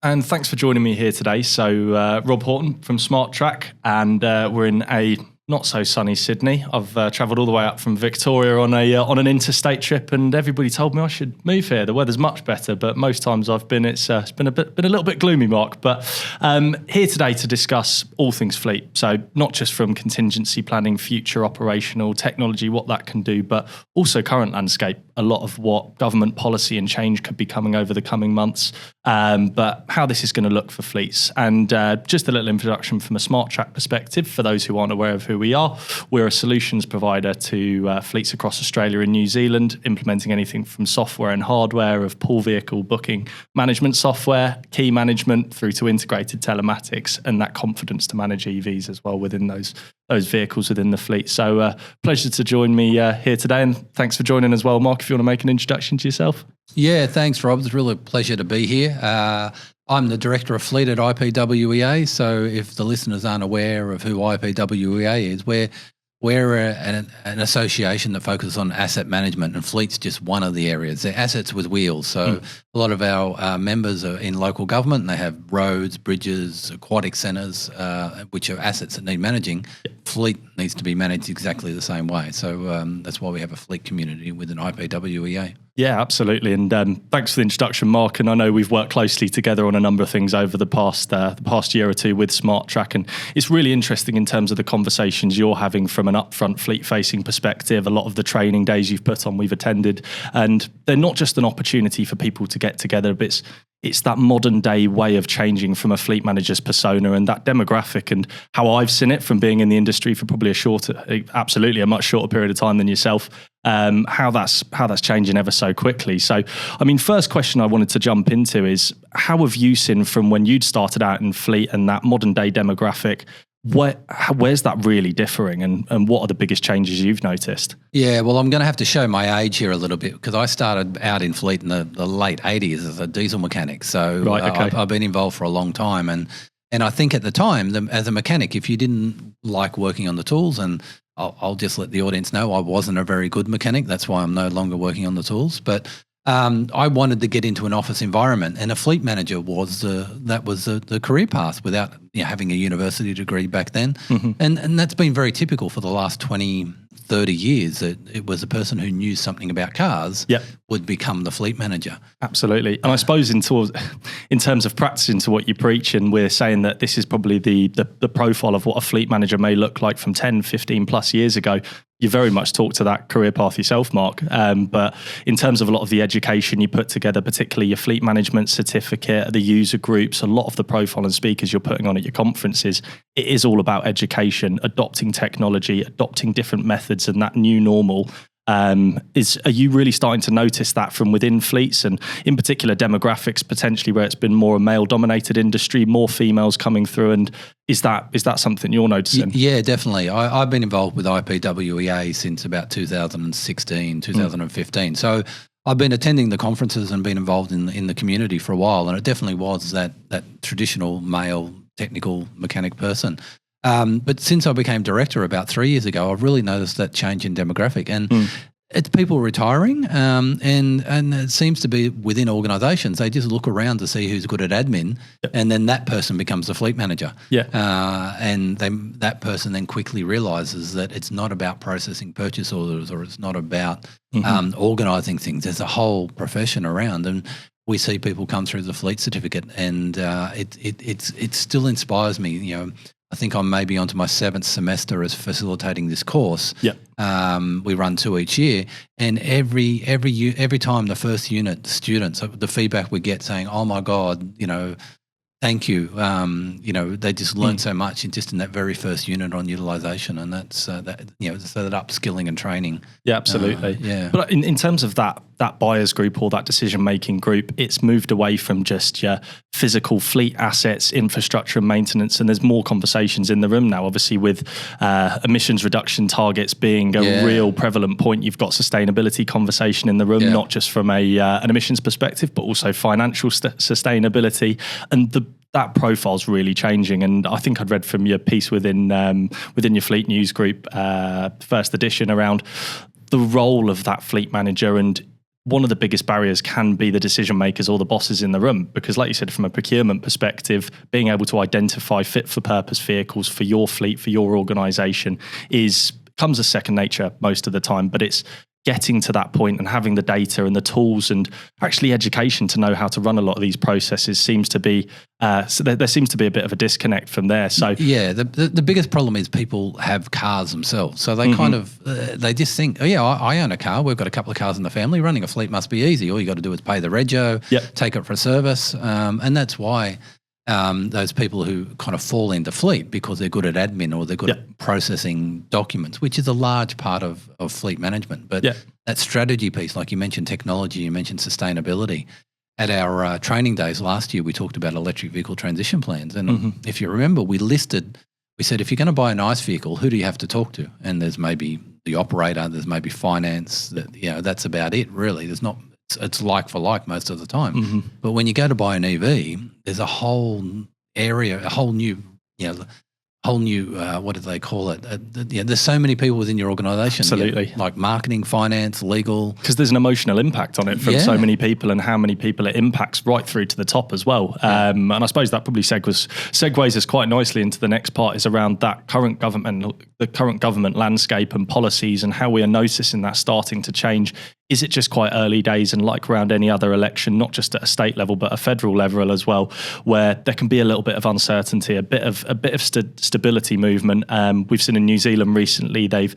And thanks for joining me here today. So Rob Horton from Smart Track, and we're in a not so sunny Sydney. I've travelled all the way up from Victoria on an interstate trip, and everybody told me I should move here. The weather's much better, but most times I've been, it's been a little bit gloomy, Mark. But here today to discuss all things fleet. So not just from contingency planning, future operational technology, what that can do, but also current landscape. A lot of what government policy and change could be coming over the coming months, but how this is going to look for fleets. And just a little introduction from a Smart Track perspective for those who aren't aware of who we are. We're a solutions provider to fleets across Australia and New Zealand, implementing anything from software and hardware of pool vehicle booking management software, key management, through to integrated telematics and that confidence to manage EVs as well within those vehicles within the fleet. So pleasure to join me here today, and thanks for joining as well, Mark, if you want to make an introduction to yourself. Yeah, thanks, Rob. It's really a pleasure to be here. I'm the Director of Fleet at IPWEA, so if the listeners aren't aware of who IPWEA is, we're an association that focuses on asset management, and fleet's just one of the areas. They're assets with wheels. So a lot of our members are in local government, and they have roads, bridges, aquatic centres, which are assets that need managing. Fleet needs to be managed exactly the same way. So that's why we have a fleet community within IPWEA. Yeah, absolutely. And thanks for the introduction, Mark. And I know we've worked closely together on a number of things over the past year or two with Smart Track. And it's really interesting in terms of the conversations you're having from an upfront fleet-facing perspective. A lot of the training days you've put on, we've attended. And they're not just an opportunity for people to get together, but it's that modern day way of changing from a fleet manager's persona and that demographic, and how I've seen it from being in the industry for probably a much shorter period of time than yourself. How that's changing ever so quickly. So, I mean, first question I wanted to jump into is, how have you seen from when you'd started out in fleet and that modern day demographic? Where's that really differing, and what are the biggest changes you've noticed? Yeah, well, I'm going to have to show my age here a little bit, because I started out in fleet in the late 80s as a diesel mechanic. So right, okay. I've been involved for a long time. And I think at the time, as a mechanic, if you didn't like working on the tools, and I'll just let the audience know I wasn't a very good mechanic. That's why I'm no longer working on the tools. But I wanted to get into an office environment, and a fleet manager was the career path without having a university degree back then. Mm-hmm. And that's been very typical for the last 20, 30 years, that it was a person who knew something about cars would become the fleet manager. Absolutely. And I suppose in terms of practicing to what you preach, and we're saying that this is probably the profile of what a fleet manager may look like from 10, 15 plus years ago. You very much talk to that career path yourself, Mark. But in terms of a lot of the education you put together, particularly your fleet management certificate, the user groups, a lot of the profile and speakers you're putting on at your conferences, it is all about education, adopting technology, adopting different methods, and that new normal. Are you really starting to notice that from within fleets, and in particular demographics, potentially where it's been more a male-dominated industry, more females coming through, and is that something you're noticing? Yeah, definitely. I've been involved with IPWEA since about 2016, 2015. So I've been attending the conferences and been involved in the community for a while, and it definitely was that traditional male technical mechanic person. But since I became director about 3 years ago, I've really noticed that change in demographic, and it's people retiring, and it seems to be within organisations. They just look around to see who's good at admin, and then that person becomes the fleet manager. And that person then quickly realises that it's not about processing purchase orders, or it's not about organising things. There's a whole profession around, and we see people come through the fleet certificate, and it still inspires me. I think I'm maybe onto my 7th semester as facilitating this course. We run 2 each year, and every time the first unit, the students, the feedback we get saying, "Oh my God, thank you." They just learned so much in that very first unit on utilisation, and that's so that upskilling and training. Yeah, absolutely. But in terms of that buyers group or that decision making group, it's moved away from just your physical fleet assets, infrastructure and maintenance, and there's more conversations in the room now. Obviously, with emissions reduction targets being a real prevalent point, you've got sustainability conversation in the room, not just from an emissions perspective, but also financial sustainability, and that profile's really changing. And I think I'd read from your piece within your fleet news group, first edition, around the role of that fleet manager and one of the biggest barriers can be the decision makers or the bosses in the room, because like you said, from a procurement perspective, being able to identify fit for purpose vehicles for your fleet, for your organisation comes as second nature most of the time, but it's getting to that point and having the data and the tools and actually education to know how to run a lot of these processes seems to be so there seems to be a bit of a disconnect from there. So yeah, the biggest problem is people have cars themselves, so they kind of they just think, oh yeah, I own a car, we've got a couple of cars in the family, running a fleet must be easy, all you got to do is pay the rego, take it for a service, and that's why those people who kind of fall into fleet because they're good at admin or they're good at processing documents, which is a large part of fleet management. But that strategy piece, like you mentioned technology, you mentioned sustainability. At our training days last year, we talked about electric vehicle transition plans. And if you remember, we said, if you're going to buy an ICE vehicle, who do you have to talk to? And there's maybe the operator, there's maybe finance, that's about it really. There's not, it's like for like most of the time. But when you go to buy an EV, there's a whole area, a whole new, what do they call it? There's so many people within your organisation. Absolutely. Like marketing, finance, legal. Because there's an emotional impact on it from so many people and how many people it impacts right through to the top as well. And I suppose that probably segues us quite nicely into the next part, is around that the current government landscape and policies and how we are noticing that starting to change. Is it just quite early days, and like around any other election, not just at a state level but a federal level as well, where there can be a little bit of uncertainty, a bit of stability movement? We've seen in New Zealand recently they've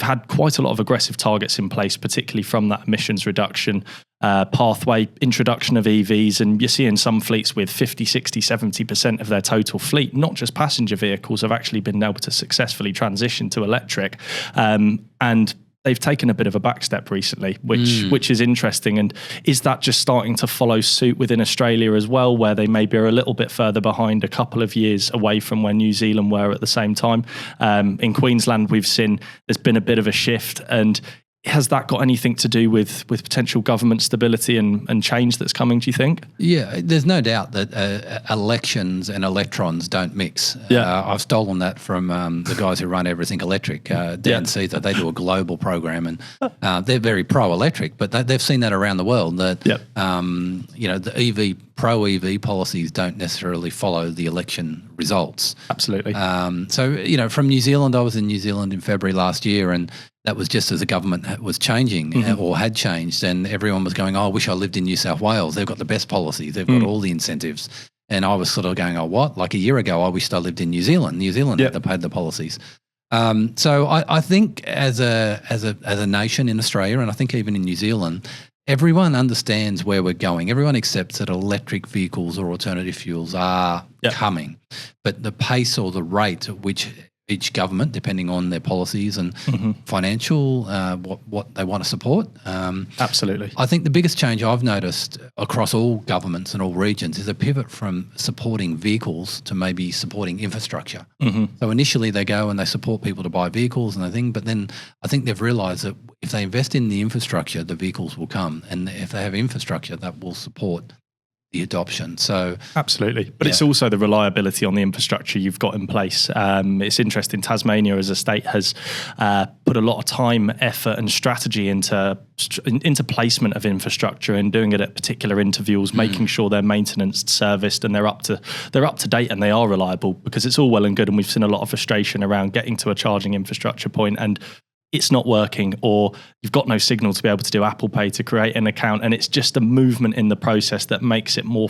had quite a lot of aggressive targets in place, particularly from that emissions reduction pathway, introduction of EVs, and you're seeing some fleets with 50, 60, 70% of their total fleet, not just passenger vehicles, have actually been able to successfully transition to electric. And they've taken a bit of a backstep recently, which is interesting. And is that just starting to follow suit within Australia as well, where they maybe are a little bit further behind, a couple of years away from where New Zealand were at the same time? In Queensland, we've seen there's been a bit of a shift. And has that got anything to do with potential government stability and change that's coming, do you think? Yeah, there's no doubt that elections and electrons don't mix. I've stolen that from the guys who run Everything Electric, Dan Caesar. They do a global program, and they're very pro-electric, but they've seen that around the world, that the pro-EV policies don't necessarily follow the election results. Absolutely. So, from New Zealand, I was in New Zealand in February last year, and that was just as the government was changing or had changed, and everyone was going, oh, I wish I lived in New South Wales. They've got the best policies. They've got all the incentives. And I was sort of going, oh, what? Like a year ago, I wished I lived in New Zealand. New Zealand had the policies. So I think as a nation in Australia, and I think even in New Zealand, everyone understands where we're going. Everyone accepts that electric vehicles or alternative fuels are coming. But the pace or the rate at which each government, depending on their policies and financial, what they want to support. Absolutely. I think the biggest change I've noticed across all governments and all regions is a pivot from supporting vehicles to maybe supporting infrastructure. So initially they go and they support people to buy vehicles and everything, but then I think they've realised that if they invest in the infrastructure, the vehicles will come. And if they have infrastructure, that will support the adoption. So absolutely, but it's also the reliability on the infrastructure you've got in place. It's interesting, Tasmania as a state has put a lot of time, effort and strategy into placement of infrastructure and doing it at particular intervals, making sure they're maintenance serviced and they're up to date and they are reliable, because it's all well and good, and we've seen a lot of frustration around getting to a charging infrastructure point and it's not working, or you've got no signal to be able to do Apple Pay to create an account, and it's just a movement in the process that makes it more.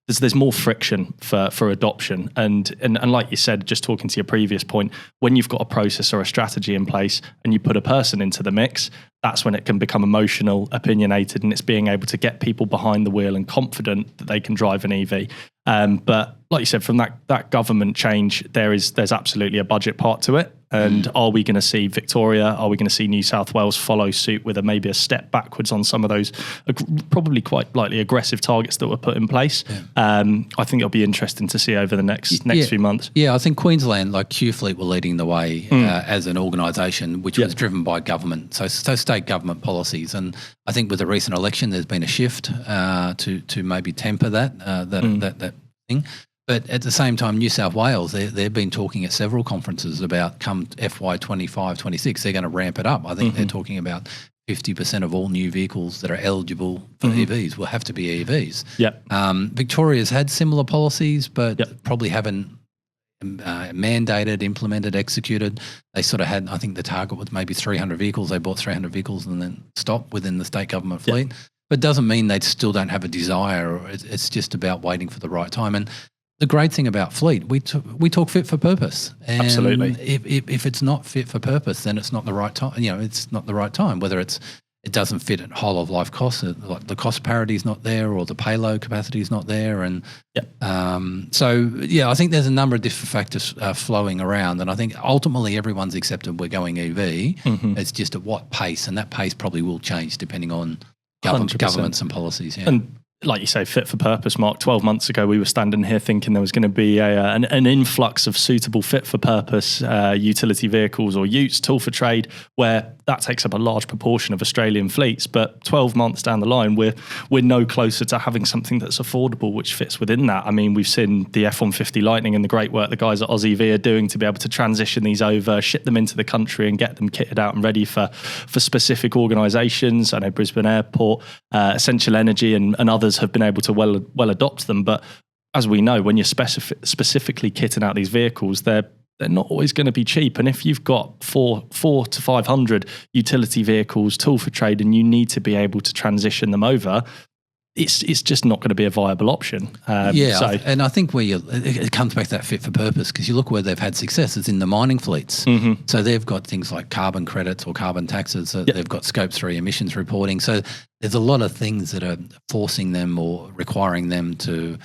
There's more friction for adoption, and like you said, just talking to your previous point, when you've got a process or a strategy in place and you put a person into the mix, that's when it can become emotional, opinionated, and it's being able to get people behind the wheel and confident that they can drive an EV. But like you said, from that government change, there's absolutely a budget part to it. And are we going to see Victoria, are we going to see New South Wales follow suit with maybe a step backwards on some of those probably quite likely aggressive targets that were put in place? I think it'll be interesting to see over the next few months. Yeah, I think Queensland, like Qfleet, were leading the way as an organisation, which was driven by government, so state government policies. And I think with the recent election, there's been a shift to maybe temper that thing. But at the same time, New South Wales, they've been talking at several conferences about come FY25, 26, they're going to ramp it up. I think they're talking about 50% of all new vehicles that are eligible for EVs will have to be EVs. Yep. Victoria's had similar policies, but probably haven't mandated, implemented, executed. They sort of had, I think the target was maybe 300 vehicles. They bought 300 vehicles and then stopped within the state government fleet. But it doesn't mean they still don't have a desire, or it's just about waiting for the right time. And the great thing about fleet, we talk fit for purpose. And absolutely. If it's not fit for purpose, then it's not the right time. It's not the right time. Whether it doesn't fit at whole of life costs, like the cost parity is not there, or the payload capacity is not there, and I think there's a number of different factors flowing around, and I think ultimately everyone's accepted we're going EV. It's just at what pace, and that pace probably will change depending on governments and policies. Yeah. And like you say, fit for purpose, Mark. 12 months ago, we were standing here thinking there was going to be an influx of suitable fit for purpose utility vehicles or utes, tool for trade, where that takes up a large proportion of Australian fleets. But 12 months down the line, we're no closer to having something that's affordable, which fits within that. I mean, we've seen the F-150 Lightning and the great work the guys at Aussie V are doing to be able to transition these over, ship them into the country and get them kitted out and ready for specific organisations. I know Brisbane Airport, Essential Energy and others have been able to well adopt them. But as we know, when you're specifically kitting out these vehicles, they're not always going to be cheap. And if you've got 400 to 500 utility vehicles, tool for trade, and you need to be able to transition them over, it's just not going to be a viable option. And I think it comes back to that fit for purpose, because you look where they've had success is in the mining fleets. So they've got things like carbon credits or carbon taxes. They've got Scope 3 emissions reporting. So there's a lot of things that are forcing them or requiring them to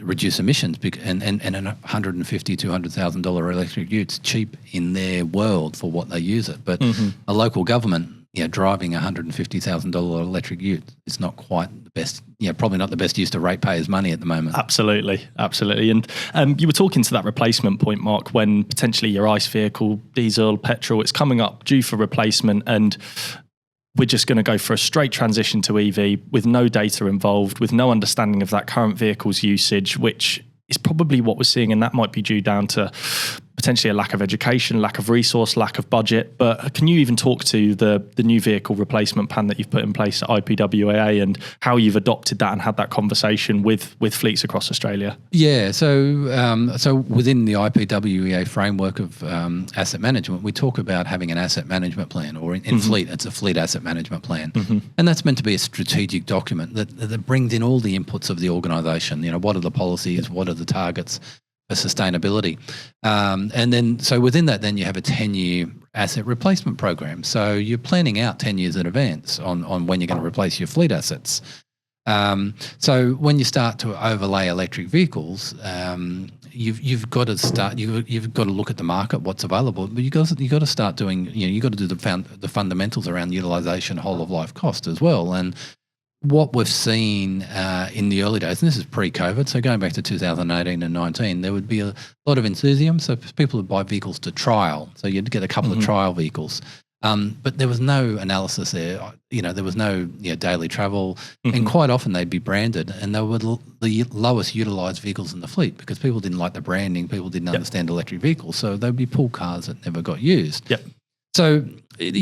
reduce emissions, and a $150,000 $200,000 electric ute's cheap in their world for what they use it. But a local government, driving a $150,000 electric ute is not quite the best, probably not the best use to ratepayers' money at the moment. Absolutely. And you were talking to that replacement point, Mark, when potentially your ICE vehicle, diesel, petrol, it's coming up due for replacement, and we're just going to go for a straight transition to EV with no data involved, with no understanding of that current vehicle's usage, which is probably what we're seeing, and that might be due down to potentially a lack of education, lack of resource, lack of budget. But can you even talk to the new vehicle replacement plan that you've put in place at IPWEA and how you've adopted that and had that conversation with fleets across Australia? Yeah, so within the IPWEA framework of asset management, we talk about having an asset management plan, or in fleet, it's a fleet asset management plan. And that's meant to be a strategic document that brings in all the inputs of the organisation. What are the policies, what are the targets for sustainability, and then so within that, then you have a 10-year asset replacement program. So you're planning out 10 years in advance on when you're going to replace your fleet assets. So when you start to overlay electric vehicles, you've got to start. You've got to look at the market, what's available, but you got to start doing. You got to do the fundamentals around utilisation, whole of life cost as well, and what we've seen in the early days, and this is pre-COVID, so going back to 2018 and 19, there would be a lot of enthusiasm. So people would buy vehicles to trial. So you'd get a couple of trial vehicles. But there was no analysis there. There was no daily travel. And quite often they'd be branded, and they were the lowest utilised vehicles in the fleet because people didn't like the branding. People didn't understand electric vehicles. So they'd be pool cars that never got used. So, at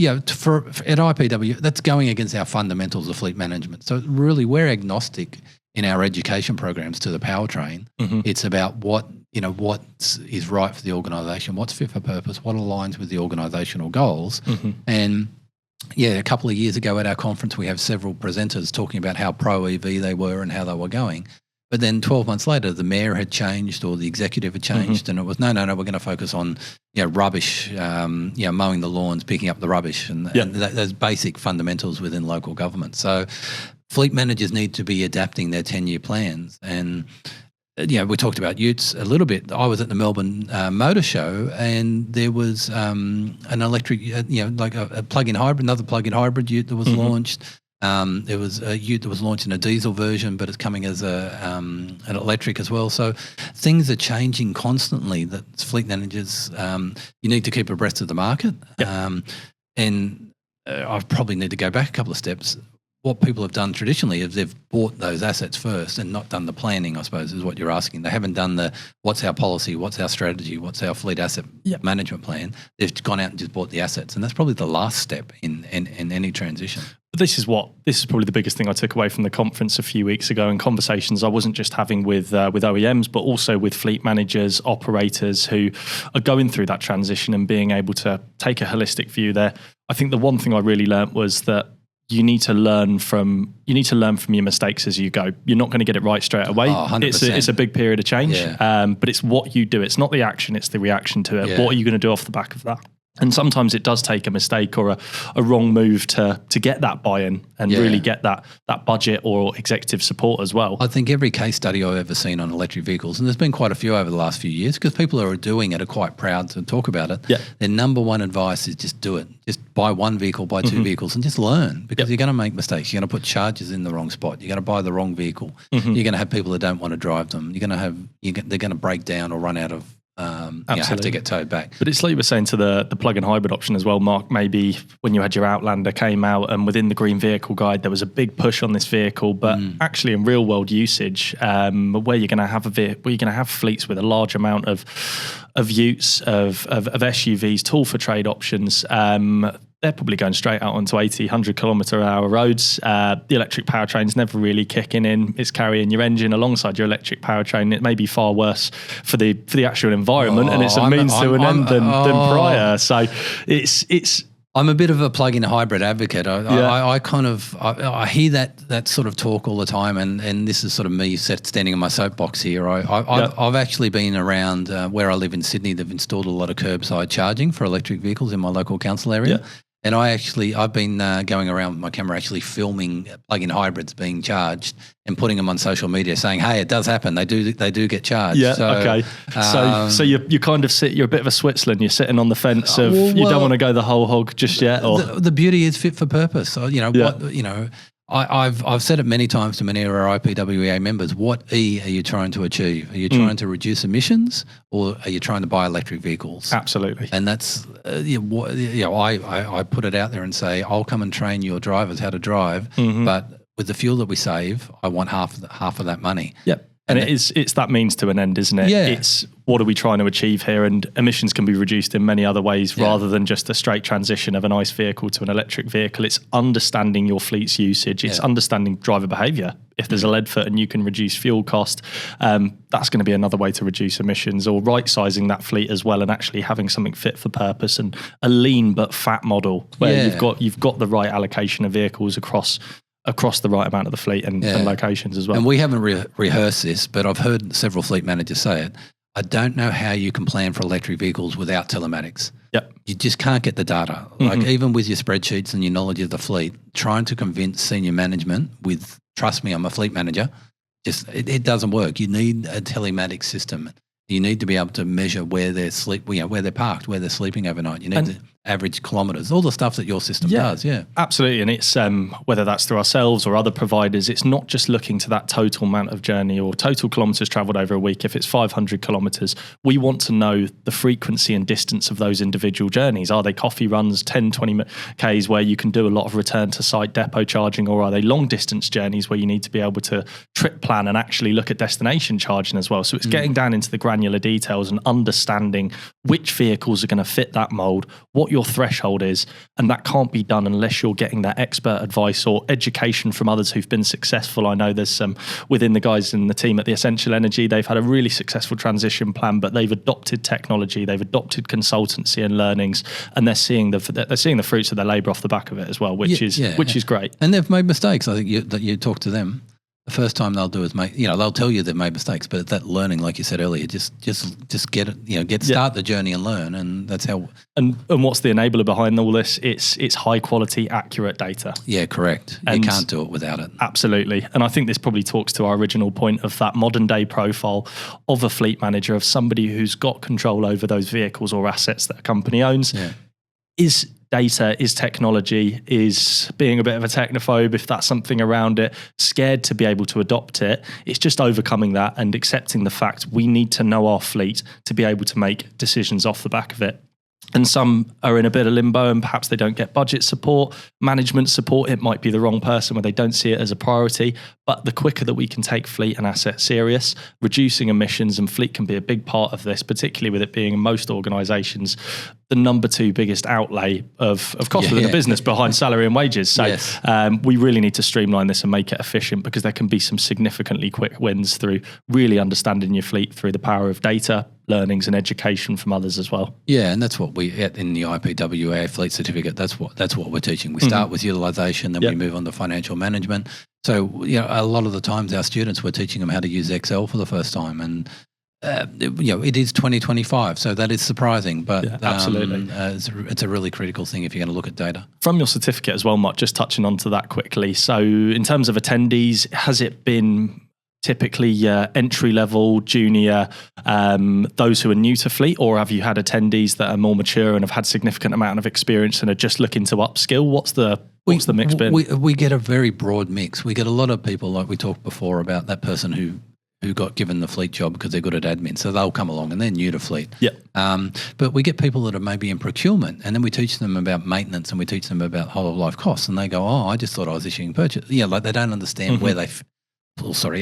IPW, that's going against our fundamentals of fleet management. So really, we're agnostic in our education programs to the powertrain. It's about what is right for the organisation, what's fit for purpose, what aligns with the organisational goals. And a couple of years ago at our conference, we have several presenters talking about how pro-EV they were and how they were going. But then 12 months later, the mayor had changed or the executive had changed, and it was, no, we're going to focus on rubbish, mowing the lawns, picking up the rubbish, and those basic fundamentals within local government. So fleet managers need to be adapting their 10-year plans. And, we talked about utes a little bit. I was at the Melbourne Motor Show, and there was an electric, like a plug-in hybrid, another plug-in hybrid ute that was launched. There was a ute that was launched in a diesel version, but it's coming as an electric as well. So things are changing constantly. That fleet managers, you need to keep abreast of the market. And I probably need to go back a couple of steps. what people have done traditionally is they've bought those assets first and not done the planning, I suppose, is what you're asking. They haven't done the what's our policy, what's our strategy, what's our fleet asset management plan. They've gone out and just bought the assets, and that's probably the last step in any transition. But this is probably the biggest thing I took away from the conference a few weeks ago, and conversations I wasn't just having with OEMs, but also with fleet managers, operators who are going through that transition and being able to take a holistic view there. I think the one thing I really learnt was that you need to learn from your mistakes as you go. You're not going to get it right straight away. 100%. It's a big period of change, but it's what you do. It's not the action, it's the reaction to it. What are you going to do off the back of that? And sometimes it does take a mistake or a wrong move to get that buy-in and really get that budget or executive support as well. I think every case study I've ever seen on electric vehicles, and there's been quite a few over the last few years because people who are doing it are quite proud to talk about it. Their number one advice is just do it. Just buy one vehicle, buy two vehicles and just learn, because you're going to make mistakes. You're going to put charges in the wrong spot. You're going to buy the wrong vehicle. You're going to have people that don't want to drive them. They're going to break down or run out of have to get towed back. But it's like you were saying to the plug-in hybrid option as well, Mark. Maybe when you had your Outlander came out and within the Green Vehicle Guide, there was a big push on this vehicle, but actually in real world usage, where you're going to have fleets with a large amount of utes, of SUVs, tool for trade options, they're probably going straight out onto 80, 100 kilometre an hour roads. The electric powertrain's never really kicking in. It's carrying your engine alongside your electric powertrain. It may be far worse for the actual environment, and it's a means to an end than prior. So it's. I'm a bit of a plug-in hybrid advocate. I hear that sort of talk all the time, and this is sort of me standing in my soapbox here. I've actually been around where I live in Sydney. They've installed a lot of curbside charging for electric vehicles in my local council area. And I've been going around with my camera actually filming plug-in hybrids being charged and putting them on social media saying, hey, it does happen. They do get charged. So you kind of you're a bit of a Switzerland. You're sitting on the fence of you don't want to go the whole hog just yet. Or the beauty is fit for purpose. So, I've said it many times to many of our IPWEA members, what E are you trying to achieve? Are you trying to reduce emissions, or are you trying to buy electric vehicles? Absolutely. And that's, I put it out there and say, I'll come and train your drivers how to drive, but with the fuel that we save, I want half of that money. Yep. And it's that means to an end, isn't it? Yeah. It's what are we trying to achieve here? And emissions can be reduced in many other ways rather than just a straight transition of an ICE vehicle to an electric vehicle. It's understanding your fleet's usage. It's understanding driver behaviour. If there's a lead foot and you can reduce fuel cost, that's going to be another way to reduce emissions, or right-sizing that fleet as well and actually having something fit for purpose and a lean but fat model where you've got the right allocation of vehicles across the right amount of the fleet and locations as well. And we haven't rehearsed this, but I've heard several fleet managers say it. I don't know how you can plan for electric vehicles without telematics. Yep. You just can't get the data. Like even with your spreadsheets and your knowledge of the fleet, trying to convince senior management with, trust me, I'm a fleet manager, it doesn't work. You need a telematics system. You need to be able to measure where they're where they're parked, where they're sleeping overnight. You need to average kilometres, all the stuff that your system does. Yeah, absolutely. And it's whether that's through ourselves or other providers, it's not just looking to that total amount of journey or total kilometres travelled over a week. If it's 500 kilometres, we want to know the frequency and distance of those individual journeys. Are they coffee runs, 10, 20 Ks where you can do a lot of return to site depot charging, or are they long distance journeys where you need to be able to trip plan and actually look at destination charging as well? So it's getting down into the granular details and understanding which vehicles are going to fit that mould, what your threshold is, and that can't be done unless you're getting that expert advice or education from others who've been successful. I know there's some within the guys in the team at the Essential Energy, they've had a really successful transition plan, but they've adopted technology, they've adopted consultancy and learnings, and they're seeing the fruits of their labour off the back of it as well, which is great. And they've made mistakes. I think that you talk to them, the first time they'll do is they'll tell you they've made mistakes, but that learning, like you said earlier, just get it, start the journey and learn, and that's how. And what's the enabler behind all this? It's high quality, accurate data. Yeah, correct. And you can't do it without it. Absolutely. And I think this probably talks to our original point of that modern day profile of a fleet manager, of somebody who's got control over those vehicles or assets that a company owns. Yeah. Is data, is technology, is being a bit of a technophobe, if that's something around it, scared to be able to adopt it. It's just overcoming that and accepting the fact we need to know our fleet to be able to make decisions off the back of it. And some are in a bit of limbo and perhaps they don't get budget support, management support. It might be the wrong person where they don't see it as a priority. But the quicker that we can take fleet and assets serious, reducing emissions, and fleet can be a big part of this, particularly with it being in most organisations the number 2 biggest outlay of cost within the business behind salary and wages. So we really need to streamline this and make it efficient, because there can be some significantly quick wins through really understanding your fleet through the power of data, learnings and education from others as well. Yeah, and that's what we in the IPWEA fleet certificate. That's what we're teaching. We start with utilisation, then we move on to financial management. So a lot of the times our students, we're teaching them how to use Excel for the first time, and it is 2025, so that is surprising, but absolutely, it's a really critical thing if you're going to look at data. From your certificate as well, Mark, just touching onto that quickly. So in terms of attendees, has it been typically entry level, junior, those who are new to fleet, or have you had attendees that are more mature and have had significant amount of experience and are just looking to upskill? What's the mix been? We get a very broad mix. We get a lot of people, like we talked before about that person who got given the fleet job because they're good at admin. So they'll come along and they're new to fleet. Yeah. But we get people that are maybe in procurement, and then we teach them about maintenance and we teach them about whole of life costs, and they go, I just thought I was issuing purchase. Yeah, like they don't understand where they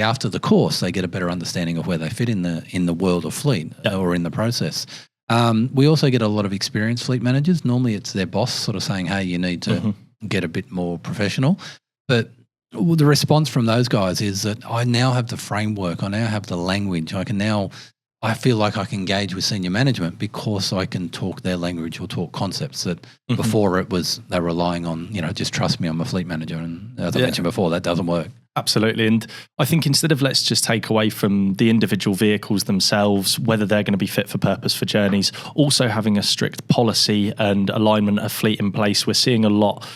after the course, they get a better understanding of where they fit in the world of fleet or in the process. We also get a lot of experienced fleet managers. Normally it's their boss sort of saying, hey, you need to get a bit more professional. But the response from those guys is that I now have the framework, I now have the language, I feel like I can engage with senior management because I can talk their language or talk concepts that before it was they're relying on, just trust me, I'm a fleet manager. And as I mentioned before, that doesn't work. Absolutely. And I think instead of let's just take away from the individual vehicles themselves, whether they're going to be fit for purpose for journeys, also having a strict policy and alignment of fleet in place. We're seeing a lot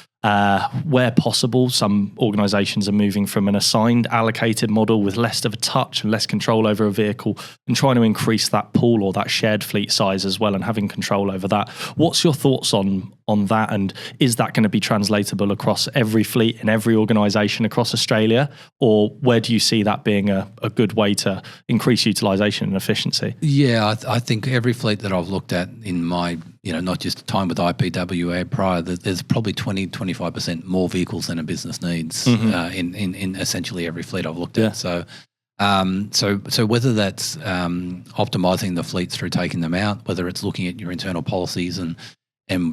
where possible. Some organisations are moving from an assigned, allocated model with less of a touch and less control over a vehicle, and trying to increase that pool or that shared fleet size as well and having control over that. What's your thoughts on that, and is that going to be translatable across every fleet in every organisation across Australia, or where do you see that being a good way to increase utilisation and efficiency? Yeah, I think every fleet that I've looked at in my, not just time with IPWEA prior, there's probably 20-25% more vehicles than a business needs in essentially every fleet I've looked at. So whether that's optimising the fleets through taking them out, whether it's looking at your internal policies and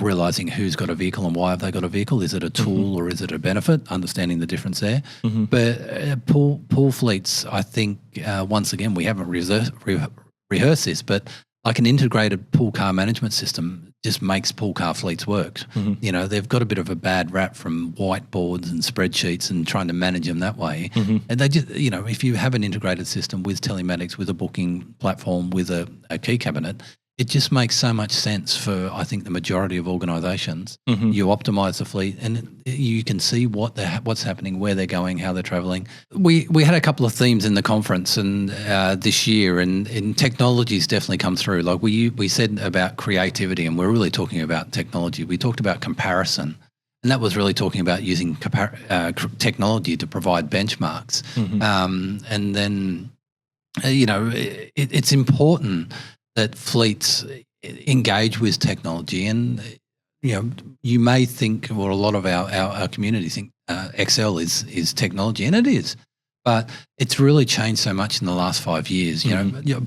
realising who's got a vehicle and why have they got a vehicle, is it a tool or is it a benefit, understanding the difference there. But pool fleets, I think, once again, we haven't rehearsed this, but like an integrated pool car management system just makes pool car fleets work. They've got a bit of a bad rap from whiteboards and spreadsheets and trying to manage them that way. And they just, if you have an integrated system with telematics, with a booking platform, with a key cabinet, it just makes so much sense for, I think, the majority of organisations. You optimise the fleet and you can see what's happening, where they're going, how they're travelling. We had a couple of themes in the conference and this year, and technology's definitely come through. Like we said about creativity, and we're really talking about technology. We talked about comparison, and that was really talking about using technology to provide benchmarks. And then, it's important that fleets engage with technology, and you may think, or a lot of our community think Excel is technology, and it is, but it's really changed so much in the last 5 years.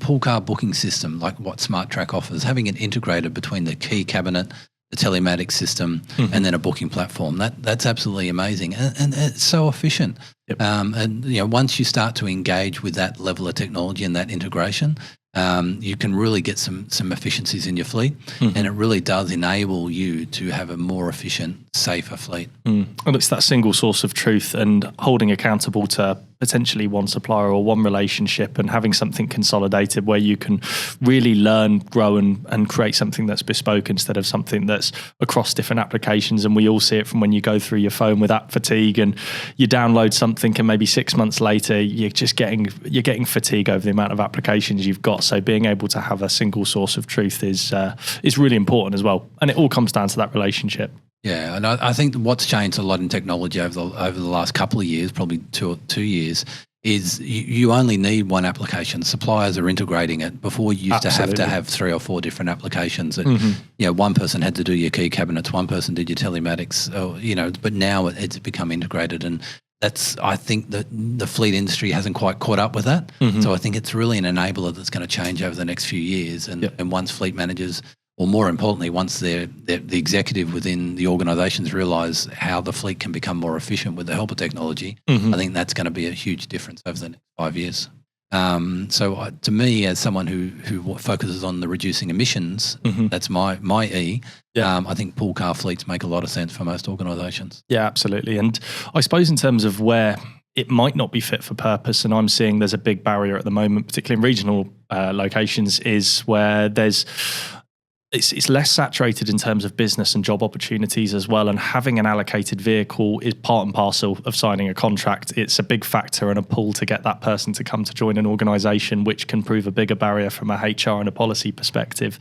Pool car booking system, like what SmartTrack offers, having it integrated between the key cabinet, the telematics system, and then a booking platform. That's absolutely amazing, and it's so efficient. And once you start to engage with that level of technology and that integration, you can really get some efficiencies in your fleet, and it really does enable you to have a more efficient, safer fleet. And it's that single source of truth and holding accountable to potentially one supplier or one relationship, and having something consolidated where you can really learn, grow and create something that's bespoke instead of something that's across different applications. And we all see it from when you go through your phone with app fatigue and you download something and maybe 6 months later you're getting fatigue over the amount of applications you've got. So being able to have a single source of truth is really important as well. And it all comes down to that relationship. Yeah, and I think what's changed a lot in technology over the last couple of years, probably two years, is you only need one application. Suppliers are integrating it. Before you used Absolutely. to have 3 or 4 different applications. That, one person had to do your key cabinets, one person did your telematics, but now it's become integrated. And I think that the fleet industry hasn't quite caught up with that. So I think it's really an enabler that's going to change over the next few years. And once fleet managers, or more importantly, once the executive within the organisations realise how the fleet can become more efficient with the help of technology, I think that's going to be a huge difference over the next 5 years. So to me, as someone who focuses on the reducing emissions, that's my E. I think pool car fleets make a lot of sense for most organisations. Yeah, absolutely. And I suppose in terms of where it might not be fit for purpose, and I'm seeing there's a big barrier at the moment, particularly in regional locations, is where it's less saturated in terms of business and job opportunities as well. And having an allocated vehicle is part and parcel of signing a contract. It's a big factor and a pull to get that person to come to join an organisation, which can prove a bigger barrier from a HR and a policy perspective.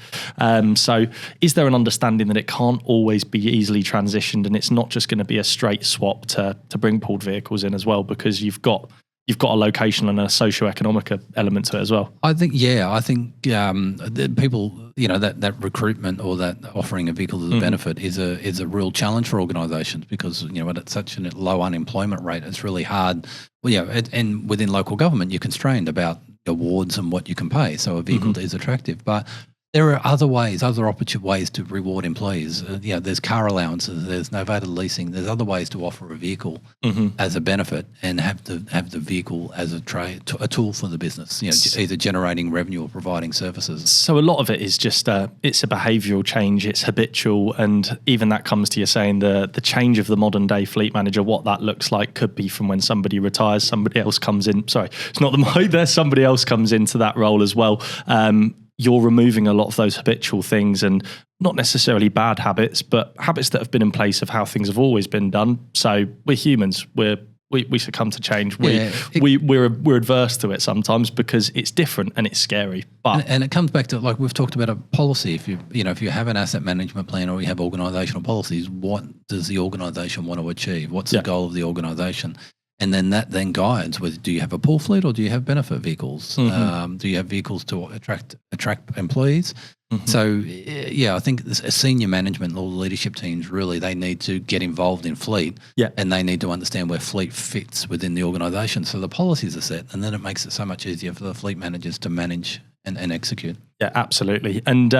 So is there an understanding that it can't always be easily transitioned, and it's not just going to be a straight swap to bring pooled vehicles in as well, because you've got a location and a socio-economic element to it as well? I think the people, that recruitment or that offering a vehicle as a benefit is a real challenge for organisations, because at such a low unemployment rate, it's really hard. And within local government, you're constrained about awards and what you can pay. So a vehicle is attractive, but there are other ways to reward employees. There's car allowances, there's novated leasing, there's other ways to offer a vehicle as a benefit and have the vehicle as a tool for the business, either generating revenue or providing services. So a lot of it is just it's a behavioural change, it's habitual, and even that comes to you saying the change of the modern day fleet manager, what that looks like could be from when somebody retires, somebody else comes in. Sorry, it's not the mic there, somebody else comes into that role as well. You're removing a lot of those habitual things, and not necessarily bad habits, but habits that have been in place of how things have always been done. So we're humans. We succumb to change. We're adverse to it sometimes because it's different and it's scary. But and it comes back to, like we've talked about, a policy. If you have an asset management plan or you have organisational policies, what does the organisation want to achieve? What's the goal of the organisation? And then that guides whether do you have a pool fleet or do you have benefit vehicles? Do you have vehicles to attract employees? So I think senior management or leadership teams, really, they need to get involved in fleet, and they need to understand where fleet fits within the organisation. So the policies are set, and then it makes it so much easier for the fleet managers to manage and execute. Yeah, absolutely. And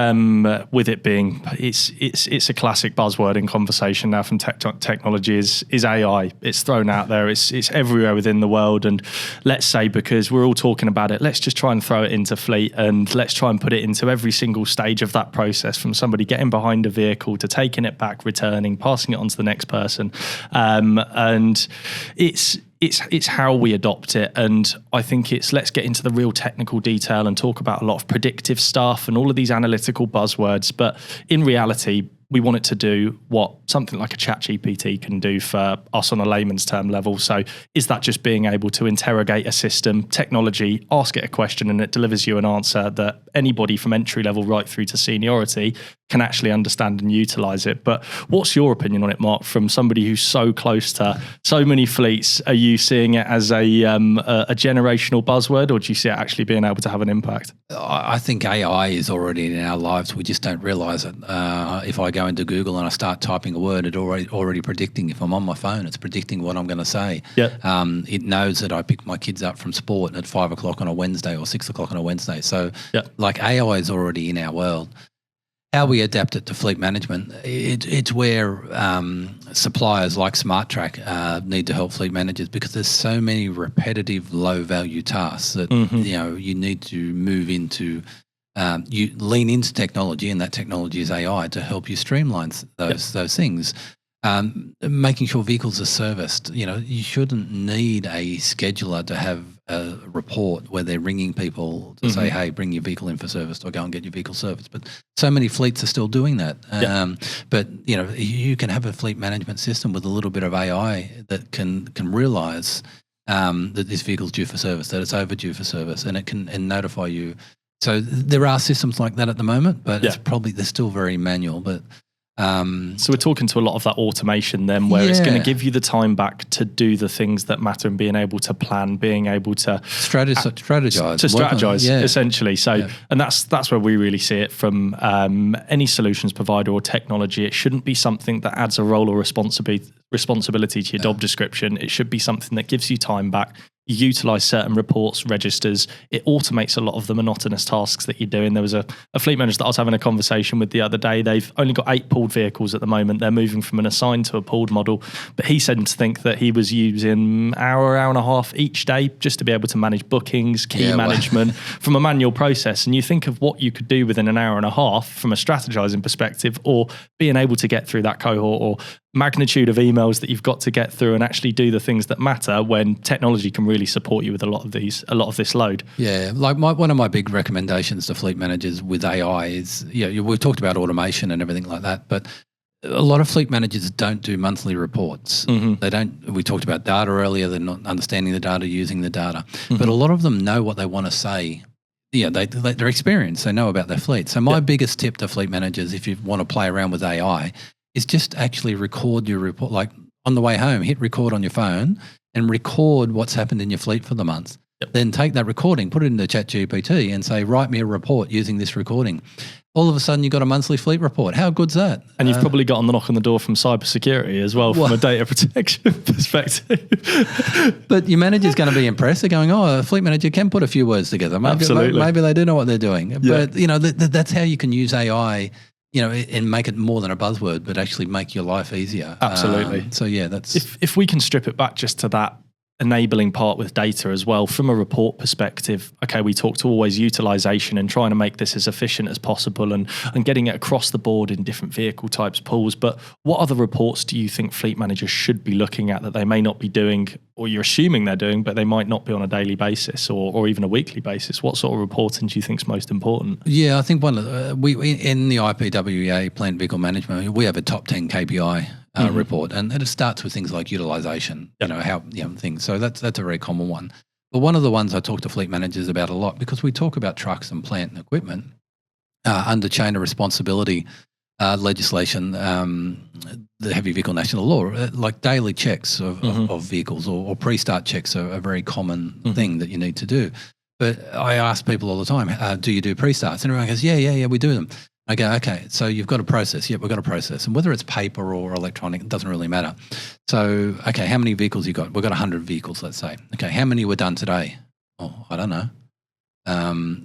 with it being, it's a classic buzzword in conversation now from technology is AI. It's thrown out there. It's everywhere within the world. And let's say, because we're all talking about it, let's just try and throw it into fleet, and let's try and put it into every single stage of that process, from somebody getting behind a vehicle to taking it back, returning, passing it on to the next person. And it's how we adopt it. And I think let's get into the real technical detail and talk about a lot of predictive stuff and all of these analytical buzzwords. But in reality, we want it to do what something like a ChatGPT can do for us on a layman's term level. So is that just being able to interrogate a system, technology, ask it a question, and it delivers you an answer that anybody from entry level right through to seniority can actually understand and utilize it? But what's your opinion on it, Mark, from somebody who's so close to so many fleets? Are you seeing it as a generational buzzword, or do you see it actually being able to have an impact? I think AI is already in our lives. We just don't realize it. If I go into Google and I start typing a word, it's already predicting. If I'm on my phone, it's predicting what I'm going to say. It knows that I pick my kids up from sport at 5 o'clock on a Wednesday or 6 o'clock on a Wednesday. So like AI is already in our world. How we adapt it to fleet management, it's where suppliers like SmartTrack need to help fleet managers, because there's so many repetitive, low-value tasks that you need to move into. You lean into technology, and that technology is AI, to help you streamline those things. Making sure vehicles are serviced. You shouldn't need a scheduler to have a report where they're ringing people to say, hey, bring your vehicle in for service, or go and get your vehicle serviced. But so many fleets are still doing that. But you can have a fleet management system with a little bit of AI that can realise that this vehicle's due for service, that it's overdue for service, and it can notify you. So there are systems like that at the moment, but they're still very manual. But So we're talking to a lot of that automation then, where it's going to give you the time back to do the things that matter and being able to plan, being able to strategize essentially. So, and that's where we really see it from any solutions provider or technology. It shouldn't be something that adds a role or responsibility to your job description. It should be something that gives you time back. You utilize certain reports, registers. It automates a lot of the monotonous tasks that you're doing. There was a fleet manager that I was having a conversation with the other day. They've only got 8 pooled vehicles at the moment. They're moving from an assigned to a pooled model. But he said to think that he was using hour and a half each day just to be able to manage bookings, key management from a manual process. And you think of what you could do within an hour and a half from a strategizing perspective, or being able to get through that cohort or magnitude of emails that you've got to get through and actually do the things that matter, when technology can really support you with a lot of this load. Yeah, like one of my big recommendations to fleet managers with AI is, we've talked about automation and everything like that, but a lot of fleet managers don't do monthly reports. They don't. We talked about data earlier. They're not understanding the data, using the data, but a lot of them know what they want to say. Yeah, they're experienced. They know about their fleet. So my biggest tip to fleet managers, if you want to play around with AI, is just actually record your report. Like on the way home, hit record on your phone and record what's happened in your fleet for the month. Then take that recording, put it into ChatGPT and say, write me a report using this recording. All of a sudden, you've got a monthly fleet report. How good's that? And you've probably got on the knock on the door from cybersecurity as well, from a data protection perspective. But your manager's going to be impressed. They're going, a fleet manager can put a few words together. Maybe they do know what they're doing. But, that's how you can use AI, and make it more than a buzzword, but actually make your life easier. Absolutely. That's... If we can strip it back just to that enabling part with data as well, from a report perspective, okay, we talk to always utilization and trying to make this as efficient as possible and getting it across the board in different vehicle types, pools. But what other reports do you think fleet managers should be looking at that they may not be doing, or you're assuming they're doing, but they might not be on a daily basis or even a weekly basis? What sort of reporting do you think is most important? Yeah, I think one of we in the IPWEA Plant Vehicle Management, we have a top 10 KPI report, and it starts with things like utilization, how things. So that's a very common one. But one of the ones I talk to fleet managers about a lot, because we talk about trucks and plant and equipment under chain of responsibility legislation, the heavy vehicle national law, like daily checks of vehicles or pre-start checks are a very common thing that you need to do. But I ask people all the time, do you do pre-starts? And everyone goes, yeah, we do them. I go, okay, so you've got a process. Yep, we've got a process. And whether it's paper or electronic, it doesn't really matter. So, okay, how many vehicles you got? We've got 100 vehicles, let's say. Okay, how many were done today? Oh, I don't know.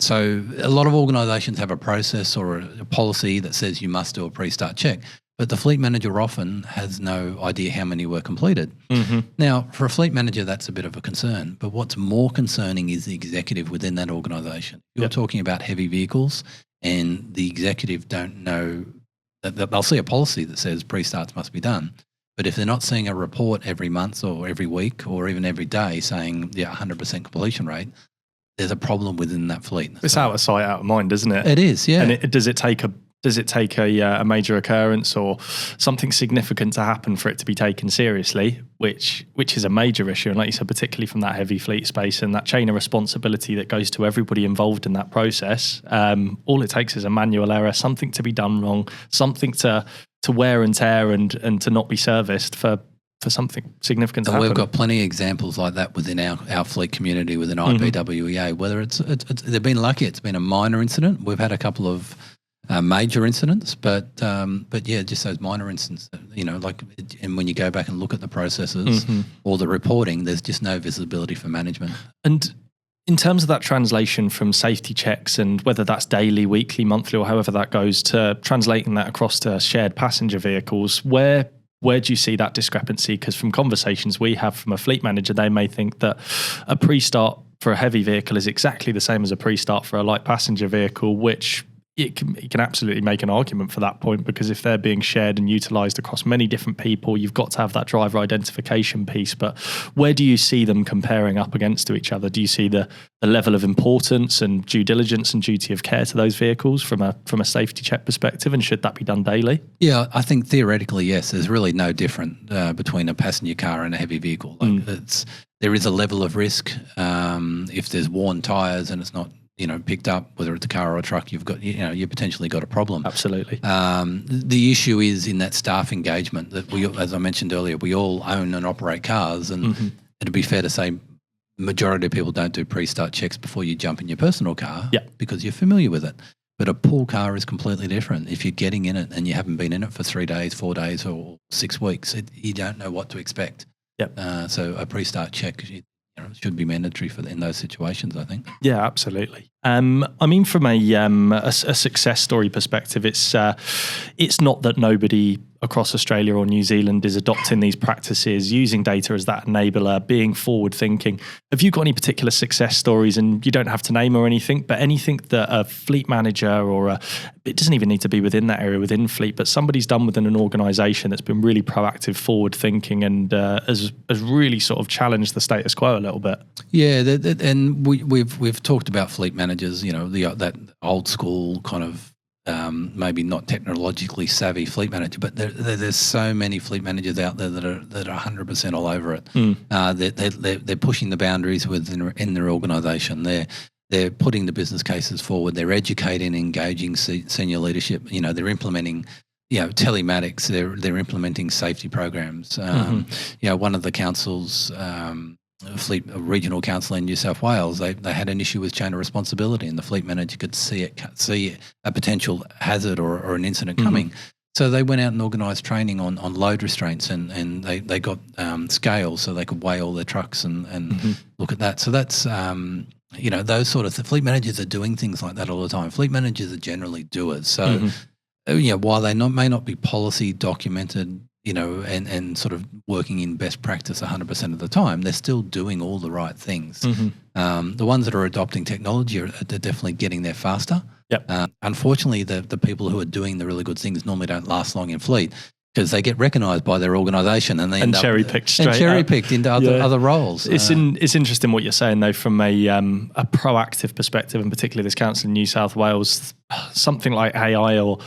So a lot of organisations have a process or a policy that says you must do a pre-start check, but the fleet manager often has no idea how many were completed. Now, for a fleet manager, that's a bit of a concern. But what's more concerning is the executive within that organisation. You're talking about heavy vehicles, and the executive don't know that they'll see a policy that says pre-starts must be done. But if they're not seeing a report every month or every week or even every day saying, 100% completion rate, there's a problem within that fleet. It's out of sight, out of mind, isn't it? It is, yeah. And does it take a major occurrence or something significant to happen for it to be taken seriously, which is a major issue. And like you said, particularly from that heavy fleet space and that chain of responsibility that goes to everybody involved in that process, all it takes is a manual error, something to be done wrong, something to wear and tear and to not be serviced for something significant to happen. We've got plenty of examples like that within our fleet community within IPWEA, whether it's they've been lucky, it's been a minor incident. We've had a couple of major incidents, but just those minor incidents, and when you go back and look at the processes or the reporting, there's just no visibility for management. And in terms of that translation from safety checks and whether that's daily, weekly, monthly, or however that goes, to translating that across to shared passenger vehicles, where do you see that discrepancy? Because from conversations we have from a fleet manager, they may think that a pre-start for a heavy vehicle is exactly the same as a pre-start for a light passenger vehicle, which you can absolutely make an argument for that point, because if they're being shared and utilised across many different people, you've got to have that driver identification piece. But where do you see them comparing up against to each other? Do you see the level of importance and due diligence and duty of care to those vehicles from a safety check perspective, and should that be done daily? Yeah, I think theoretically, yes. There's really no different between a passenger car and a heavy vehicle. There is a level of risk if there's worn tyres and it's not picked up, whether it's a car or a truck, you potentially got a problem. Absolutely. The issue is in that staff engagement that as I mentioned earlier, we all own and operate cars, and it'd be fair to say majority of people don't do pre-start checks before you jump in your personal car because you're familiar with it. But a pool car is completely different. If you're getting in it and you haven't been in it for 3 days, 4 days or 6 weeks, you don't know what to expect. So a pre-start check should be mandatory in those situations, I think. Yeah, absolutely. I mean, from a success story perspective, it's not that nobody across Australia or New Zealand is adopting these practices, using data as that enabler, being forward thinking. Have you got any particular success stories? And you don't have to name or anything, but anything that a fleet manager or it doesn't even need to be within that area, within fleet, but somebody's done within an organisation that's been really proactive, forward thinking, and has really sort of challenged the status quo a little bit. Yeah, and we've talked about fleet managers. That old school kind of maybe not technologically savvy fleet manager, but there's so many fleet managers out there that are 100% all over it. They're pushing the boundaries in their organisation. They're putting the business cases forward. They're educating, engaging senior leadership. They're implementing telematics. They're implementing safety programs. One of the councils. Fleet regional council in New South Wales, they had an issue with chain of responsibility, and the fleet manager could see a potential hazard or an incident coming. So they went out and organised training on load restraints, and they got scales so they could weigh all their trucks and look at that. So that's those sort of fleet managers are doing things like that all the time. Fleet managers are generally doers. So while they may not be policy documented, and sort of working in best practice 100% of the time, they're still doing all the right things. The ones that are adopting technology are definitely getting there faster. Unfortunately, the people who are doing the really good things normally don't last long in fleet because they get recognised by their organisation and they end up cherry-picked into other roles. It's interesting what you're saying, though, from a proactive perspective, and particularly this council in New South Wales, something like AI or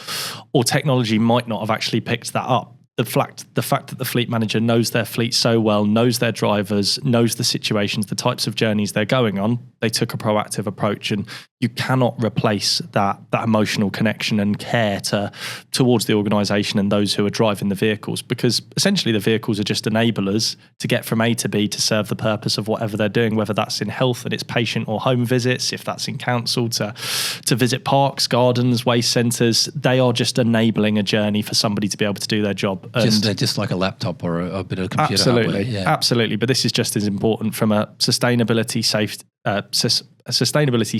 technology might not have actually picked that up. The fact that the fleet manager knows their fleet so well, knows their drivers, knows the situations, the types of journeys they're going on, they took a proactive approach, and you cannot replace that emotional connection and care towards the organisation and those who are driving the vehicles, because essentially the vehicles are just enablers to get from A to B to serve the purpose of whatever they're doing, whether that's in health and it's patient or home visits, if that's in council to visit parks, gardens, waste centres. They are just enabling a journey for somebody to be able to do their job. They're just like a laptop or a bit of computer absolutely, hardware. Yeah. Absolutely. But this is just as important from a sustainability,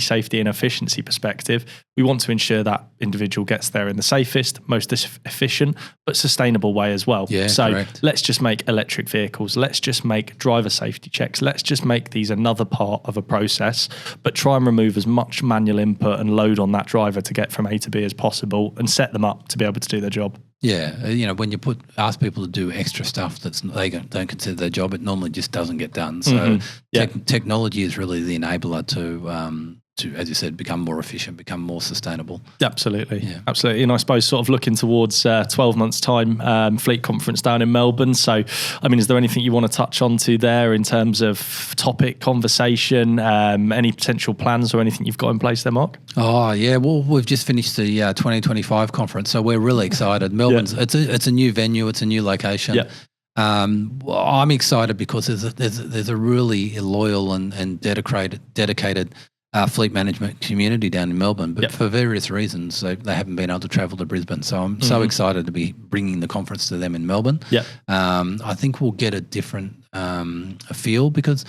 safety and efficiency perspective. We want to ensure that individual gets there in the safest, most efficient, but sustainable way as well. Yeah, so correct. Let's just make electric vehicles. Let's just make driver safety checks. Let's just make these another part of a process, but try and remove as much manual input and load on that driver to get from A to B as possible and set them up to be able to do their job. Yeah, when you ask people to do extra stuff they don't consider their job, it normally just doesn't get done. So technology is really the enabler to, as you said, become more efficient, become more sustainable. Absolutely. Absolutely. And I suppose sort of looking towards 12 months' time, fleet conference down in Melbourne. So, I mean, is there anything you want to touch on to there in terms of topic, conversation, any potential plans or anything you've got in place there, Mark? Oh, yeah. Well, we've just finished the 2025 conference, so we're really excited. Melbourne's it's a new venue, it's a new location. Yeah. I'm excited because there's a really loyal and dedicated fleet management community down in Melbourne, but for various reasons they haven't been able to travel to Brisbane. So I'm so excited to be bringing the conference to them in Melbourne. I think we'll get a different feel because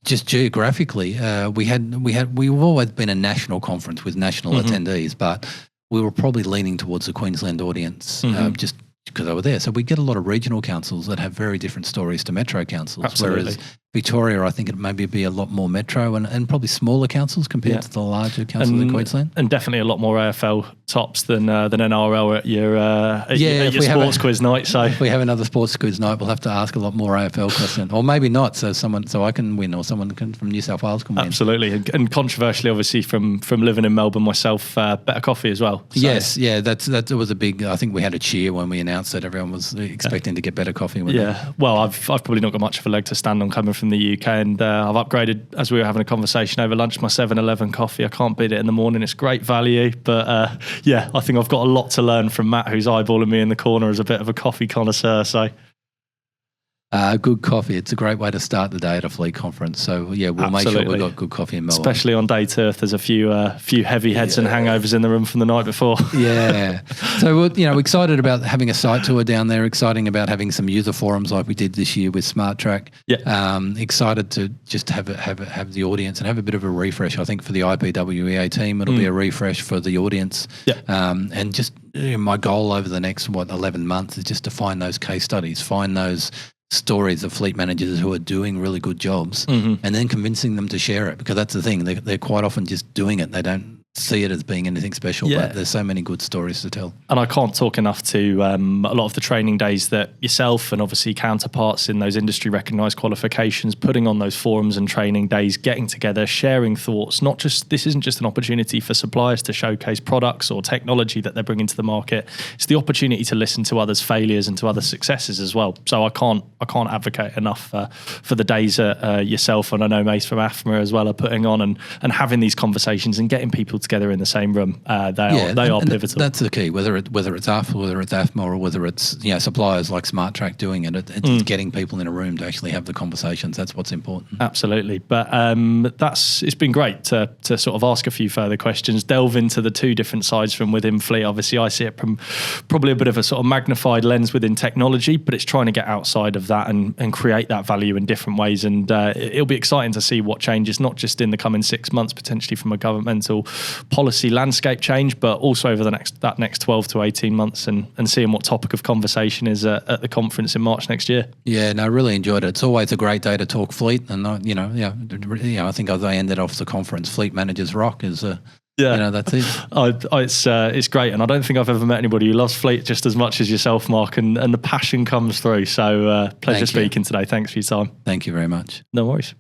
just geographically, we've always been a national conference with national attendees, but we were probably leaning towards the Queensland audience just because they were there. So we get a lot of regional councils that have very different stories to metro councils. Absolutely. Whereas Victoria, I think it maybe be a lot more metro and probably smaller councils compared to the larger councils in Queensland. And definitely a lot more AFL tops than NRL at your sports quiz night. So if we have another sports quiz night, we'll have to ask a lot more AFL questions, or maybe not. So I can win, or someone from New South Wales can win. Absolutely, and controversially, obviously from living in Melbourne myself, better coffee as well. So. Yes, that was a big. I think we had a cheer when we announced announced that everyone was expecting to get better coffee. Well, I've probably not got much of a leg to stand on coming from the UK, and I've upgraded, as we were having a conversation over lunch, my 7-Eleven coffee. I can't beat it in the morning. It's great value, but I think I've got a lot to learn from Matt, who's eyeballing me in the corner as a bit of a coffee connoisseur. So. Good coffee. It's a great way to start the day at a fleet conference. So yeah, we'll make sure we've got good coffee in Melbourne. Especially on day two, if there's a few heavy heads and hangovers in the room from the night before. Yeah. So we're excited about having a site tour down there. Exciting about having some user forums like we did this year with Smart Track. Yeah. Excited to just have the audience and have a bit of a refresh. I think for the IPWEA team, it'll be a refresh for the audience. Yeah. And just my goal over the next 11 months is just to find those case studies, find those stories of fleet managers who are doing really good jobs, and then convincing them to share it, because that's the thing, they're quite often just doing it. They don't see it as being anything special, but there's so many good stories to tell. And I can't talk enough to a lot of the training days that yourself and obviously counterparts in those industry recognised qualifications, putting on those forums and training days, getting together, sharing thoughts. This isn't just an opportunity for suppliers to showcase products or technology that they're bringing to the market. It's the opportunity to listen to others' failures and to others' successes as well. So I can't advocate enough for the days that yourself and I know Mace from AFMA as well are putting on, and having these conversations and getting people together in the same room. They are pivotal. That's the key. Whether it's us, whether it's AFMA, or whether it's suppliers like Smart Track doing it, it's getting people in a room to actually have the conversations. That's what's important. Absolutely. But it's been great to sort of ask a few further questions, delve into the two different sides from within fleet. Obviously, I see it from probably a bit of a sort of magnified lens within technology, but it's trying to get outside of that and create that value in different ways. And it'll be exciting to see what changes, not just in the coming 6 months, potentially from a governmental policy landscape change, but also over the next 12 to 18 months, and seeing what topic of conversation is at the conference in March next year. Yeah, no, really enjoyed it. It's always a great day to talk fleet, and I think as I ended off the conference, fleet managers rock is that's it. It's great, and I don't think I've ever met anybody who loves fleet just as much as yourself, Mark, and the passion comes through. So pleasure speaking today. Thanks for your time. Thank you very much. No worries.